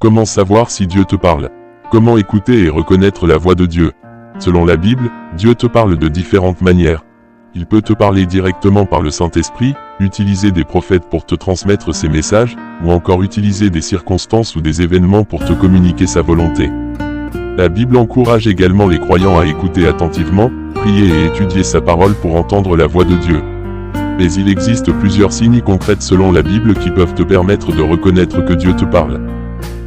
Comment savoir si Dieu te parle? Comment écouter et reconnaître la voix de Dieu? Selon la Bible, Dieu te parle de différentes manières. Il peut te parler directement par le Saint-Esprit, utiliser des prophètes pour te transmettre ses messages, ou encore utiliser des circonstances ou des événements pour te communiquer sa volonté. La Bible encourage également les croyants à écouter attentivement, prier et étudier sa parole pour entendre la voix de Dieu. Mais il existe plusieurs signes concrets selon la Bible qui peuvent te permettre de reconnaître que Dieu te parle.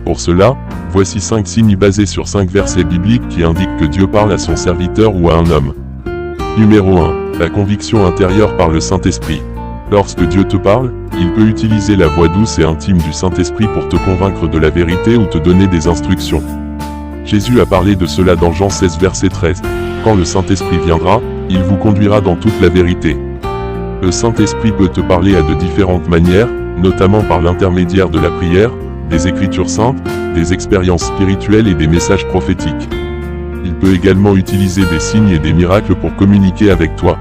Pour cela, voici 5 signes basés sur 5 versets bibliques qui indiquent que Dieu parle à son serviteur ou à un homme. Numéro 1. La conviction intérieure par le Saint-Esprit. Lorsque Dieu te parle, il peut utiliser la voix douce et intime du Saint-Esprit pour te convaincre de la vérité ou te donner des instructions. Jésus a parlé de cela dans Jean 16 verset 13. Quand le Saint-Esprit viendra, il vous conduira dans toute la vérité. Le Saint-Esprit peut te parler à de différentes manières, notamment par l'intermédiaire de la prière, des Écritures saintes, des expériences spirituelles et des messages prophétiques. Il peut également utiliser des signes et des miracles pour communiquer avec toi.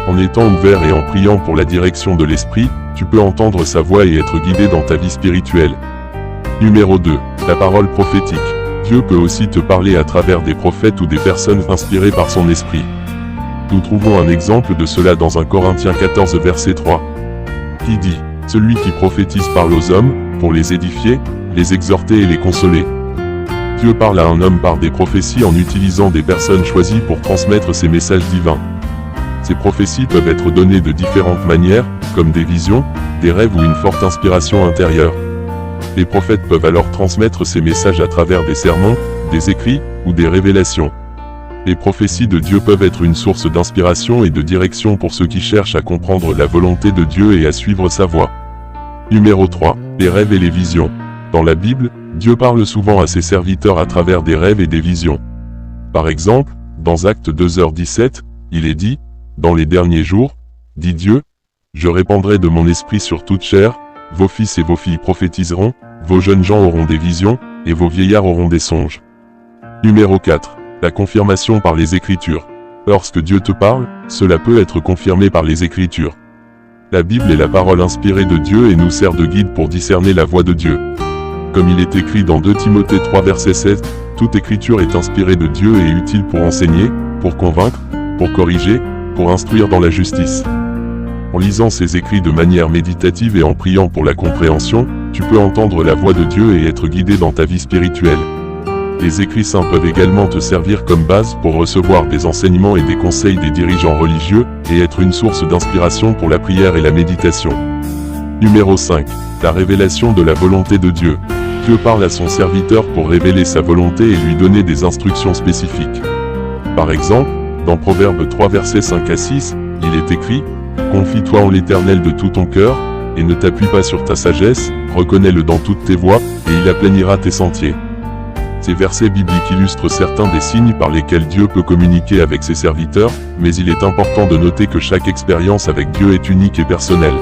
En étant ouvert et en priant pour la direction de l'Esprit, tu peux entendre sa voix et être guidé dans ta vie spirituelle. Numéro 2. La parole prophétique. Dieu peut aussi te parler à travers des prophètes ou des personnes inspirées par son esprit. Nous trouvons un exemple de cela dans 1 Corinthiens 14 verset 3. Qui dit, « Celui qui prophétise parle aux hommes, pour les édifier, les exhorter et les consoler. » Dieu parle à un homme par des prophéties en utilisant des personnes choisies pour transmettre ses messages divins. Ces prophéties peuvent être données de différentes manières, comme des visions, des rêves ou une forte inspiration intérieure. Les prophètes peuvent alors transmettre ces messages à travers des sermons, des écrits, ou des révélations. Les prophéties de Dieu peuvent être une source d'inspiration et de direction pour ceux qui cherchent à comprendre la volonté de Dieu et à suivre sa voie. Numéro 3. Les rêves et les visions. Dans la Bible, Dieu parle souvent à ses serviteurs à travers des rêves et des visions. Par exemple, dans Actes 2h17, il est dit, « Dans les derniers jours, dit Dieu, je répandrai de mon esprit sur toute chair, vos fils et vos filles prophétiseront, vos jeunes gens auront des visions, et vos vieillards auront des songes. » Numéro 4. La confirmation par les Écritures. Lorsque Dieu te parle, cela peut être confirmé par les Écritures. La Bible est la parole inspirée de Dieu et nous sert de guide pour discerner la voix de Dieu. Comme il est écrit dans 2 Timothée 3 verset 16, toute écriture est inspirée de Dieu et utile pour enseigner, pour convaincre, pour corriger, pour instruire dans la justice. En lisant ces écrits de manière méditative et en priant pour la compréhension, tu peux entendre la voix de Dieu et être guidé dans ta vie spirituelle. Les écrits saints peuvent également te servir comme base pour recevoir des enseignements et des conseils des dirigeants religieux, et être une source d'inspiration pour la prière et la méditation. Numéro 5. La révélation de la volonté de Dieu. Dieu parle à son serviteur pour révéler sa volonté et lui donner des instructions spécifiques. Par exemple, dans Proverbes 3 versets 5 à 6, il est écrit, « Confie-toi en l'Éternel de tout ton cœur, et ne t'appuie pas sur ta sagesse, reconnais-le dans toutes tes voies, et il aplanira tes sentiers. » Ces versets bibliques illustrent certains des signes par lesquels Dieu peut communiquer avec ses serviteurs, mais il est important de noter que chaque expérience avec Dieu est unique et personnelle.